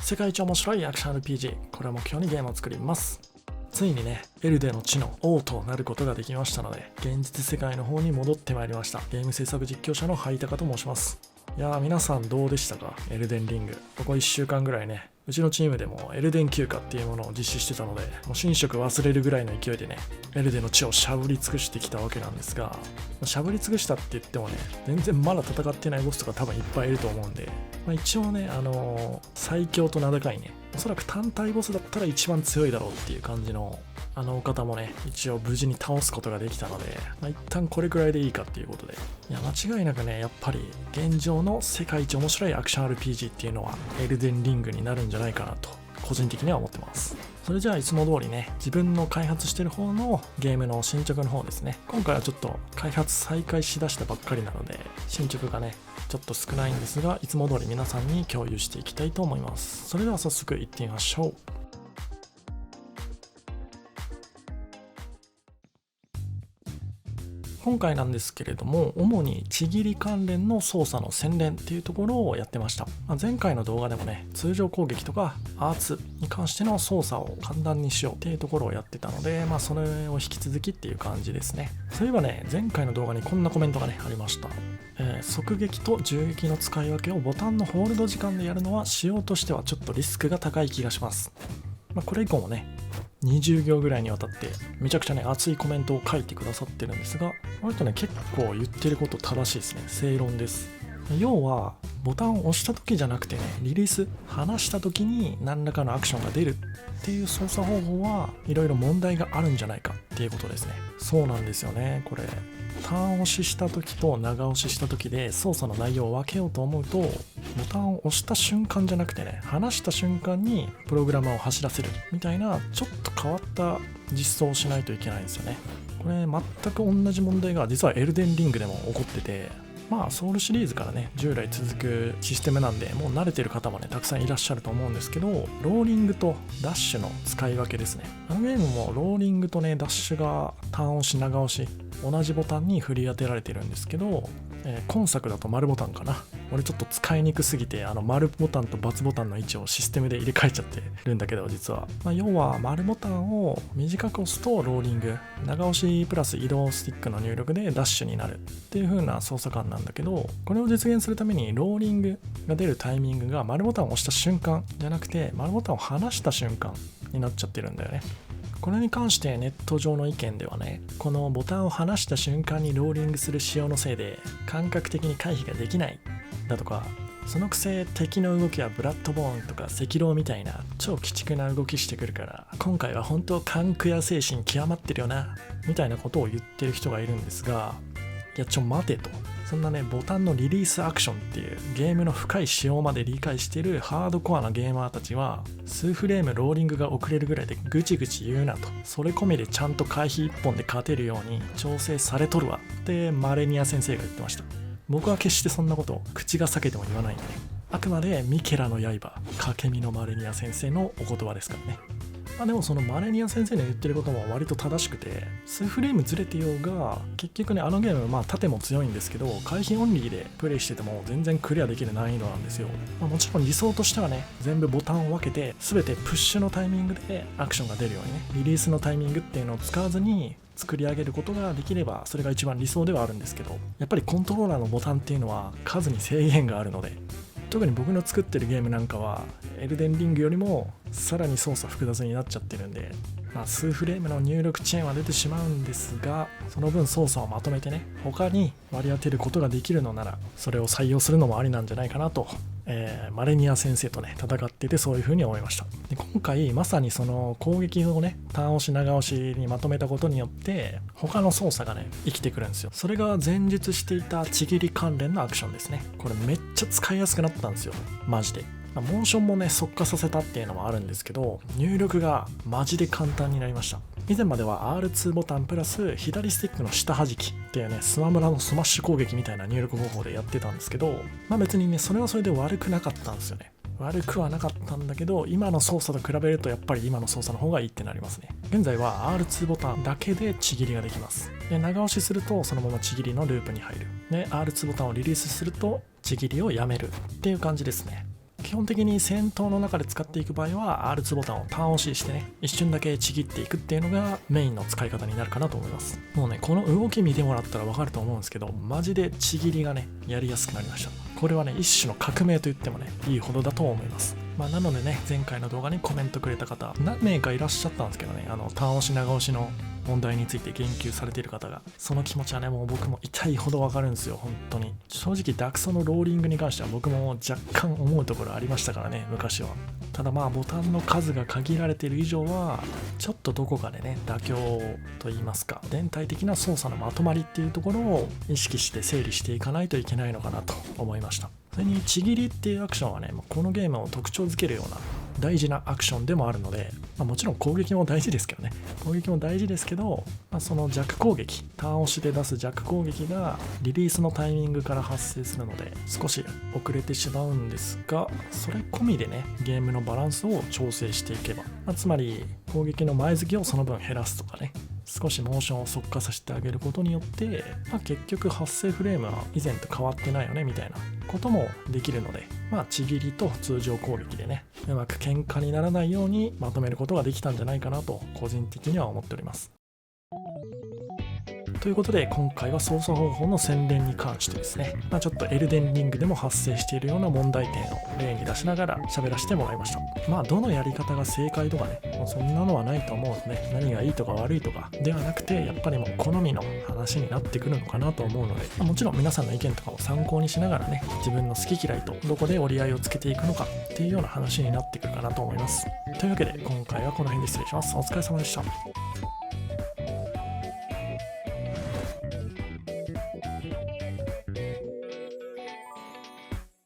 世界一面白いアクション RPG、 これを目標にゲームを作ります。ついにね、エルデの地の王となることができましたので、現実世界の方に戻ってまいりました。ゲーム制作実況者のハイタカと申します。いやー、皆さんどうでしたか？エルデンリング。ここ1週間ぐらいね、うちのチームでもエルデン休暇っていうものを実施してたので、もう寝食忘れるぐらいの勢いでね、エルデの地をしゃぶり尽くしてきたわけなんですが、しゃぶり尽くしたって言ってもね、全然まだ戦ってないボスとか多分いっぱいいると思うんで、一応ね、最強と名高いね、おそらく単体ボスだったら一番強いだろうっていう感じのお方もね、一応無事に倒すことができたので、一旦これくらいでいいかっていうことで、いや間違いなくね、やっぱり現状の世界一面白いアクション RPG っていうのはエルデンリングになるんじゃないかなと個人的には思ってます。それじゃあいつも通りね、自分の開発してる方のゲームの進捗の方ですね。今回はちょっと開発再開しだしたばっかりなので、進捗がねちょっと少ないんですが、いつも通り皆さんに共有していきたいと思います。それでは早速いってみましょう。今回なんですけれども、主にちぎり関連の操作の洗練っていうところをやってました。前回の動画でもね、通常攻撃とかアーツに関しての操作を簡単にしようっていうところをやってたので、それを引き続きっていう感じですね。そういえばね、前回の動画にこんなコメントがねありました。側撃と銃撃の使い分けをボタンのホールド時間でやるのは仕様としてはちょっとリスクが高い気がします。これ以降もね、20行ぐらいにわたってめちゃくちゃね熱いコメントを書いてくださってるんですが、この人ね結構言ってること正しいですね。正論です。要はボタンを押した時じゃなくてね、リリース離した時に何らかのアクションが出るっていう操作方法はいろいろ問題があるんじゃないかっていうことですね。そうなんですよね。これターン押しした時と長押しした時で操作の内容を分けようと思うと、ボタンを押した瞬間じゃなくてね、離した瞬間にプログラマーを走らせるみたいなちょっと変わった実装をしないといけないんですよね。これ全く同じ問題が実はエルデンリングでも起こってて、ソウルシリーズからね従来続くシステムなんで、もう慣れてる方もねたくさんいらっしゃると思うんですけど、ローリングとダッシュの使い分けですね。ゲームもローリングとねダッシュがターン押し長押し同じボタンに振り当てられてるんですけど、今作だと丸ボタンかな。俺ちょっと使いにくすぎて丸ボタンと×ボタンの位置をシステムで入れ替えちゃってるんだけど、実は、要は丸ボタンを短く押すとローリング、長押しプラス移動スティックの入力でダッシュになるっていう風な操作感なんだけど、これを実現するためにローリングが出るタイミングが丸ボタンを押した瞬間じゃなくて丸ボタンを離した瞬間になっちゃってるんだよね。これに関してネット上の意見ではね、このボタンを離した瞬間にローリングする仕様のせいで感覚的に回避ができないだとか、そのくせ敵の動きはブラッドボーンとか赤狼みたいな超鬼畜な動きしてくるから今回は本当勘悔や精神極まってるよなみたいなことを言ってる人がいるんですが、いや待てと。そんなねボタンのリリースアクションっていうゲームの深い仕様まで理解しているハードコアなゲーマーたちは数フレームローリングが遅れるぐらいでぐちぐち言うなと、それ込みでちゃんと回避1本で勝てるように調整されとるわってマレニア先生が言ってました。僕は決してそんなことを口が裂けても言わないんでね、あくまでミケラの刃掛身のマレニア先生のお言葉ですからね。でもそのマレニア先生の言ってることも割と正しくて、数フレームずれてようが結局ね、ゲーム縦も強いんですけど回避オンリーでプレイしてても全然クリアできる難易度なんですよ。もちろん理想としてはね、全部ボタンを分けて全てプッシュのタイミングでアクションが出るようにね、リリースのタイミングっていうのを使わずに作り上げることができればそれが一番理想ではあるんですけど、やっぱりコントローラーのボタンっていうのは数に制限があるので、特に僕の作ってるゲームなんかはエルデンリングよりもさらに操作複雑になっちゃってるんで、数フレームの入力遅延は出てしまうんですが、その分操作をまとめてね他に割り当てることができるのならそれを採用するのもありなんじゃないかなと、マレニア先生とね戦っててそういう風に思いました。で今回まさにその攻撃をねターン押し長押しにまとめたことによって他の操作がね生きてくるんですよ。それが前述していたちぎり関連のアクションですね。これめっちゃ使いやすくなったんですよマジで。モーションもね速化させたっていうのもあるんですけど、入力がマジで簡単になりました。以前までは R2 ボタンプラス左スティックの下弾きっていうねスマブラのスマッシュ攻撃みたいな入力方法でやってたんですけど、別にねそれはそれで悪くなかったんですよね。悪くはなかったんだけど、今の操作と比べるとやっぱり今の操作の方がいいってなりますね。現在は R2 ボタンだけでちぎりができます。で長押しするとそのままちぎりのループに入る。で R2 ボタンをリリースするとちぎりをやめるっていう感じですね。基本的に戦闘の中で使っていく場合は R2 ボタンをターン押ししてね、一瞬だけちぎっていくっていうのがメインの使い方になるかなと思います。もうね、この動き見てもらったら分かると思うんですけど、マジでちぎりがねやりやすくなりました。これはね一種の革命と言ってもねいいほどだと思います。なのでね、前回の動画にコメントくれた方何名かいらっしゃったんですけどね、ターン押し長押しの問題について言及されている方が、その気持ちはねもう僕も痛いほどわかるんですよ。本当に正直ダクソのローリングに関しては僕も若干思うところありましたからね、昔は。ただボタンの数が限られている以上はちょっとどこかでね妥協と言いますか、全体的な操作のまとまりっていうところを意識して整理していかないといけないのかなと思いました。それにちぎりっていうアクションはね、このゲームを特徴づけるような大事なアクションでもあるので、もちろん攻撃も大事ですけどね、攻撃も大事ですけど、その弱攻撃、ターン押しで出す弱攻撃がリリースのタイミングから発生するので少し遅れてしまうんですが、それ込みでねゲームのバランスを調整していけば、つまり攻撃の前付けをその分減らすとかね、少しモーションを速化させてあげることによって、結局発生フレームは以前と変わってないよねみたいなこともできるので、ちぎりと通常攻撃でねうまく喧嘩にならないようにまとめることができたんじゃないかなと個人的には思っております。ということで今回は操作方法の洗練に関してですね、ちょっとエルデンリングでも発生しているような問題点を例に出しながら喋らせてもらいました。どのやり方が正解とかね、もうそんなのはないと思うので、何がいいとか悪いとかではなくて、やっぱりもう好みの話になってくるのかなと思うので、もちろん皆さんの意見とかも参考にしながらね、自分の好き嫌いとどこで折り合いをつけていくのかっていうような話になってくるかなと思います。というわけで今回はこの辺で失礼します。お疲れ様でした。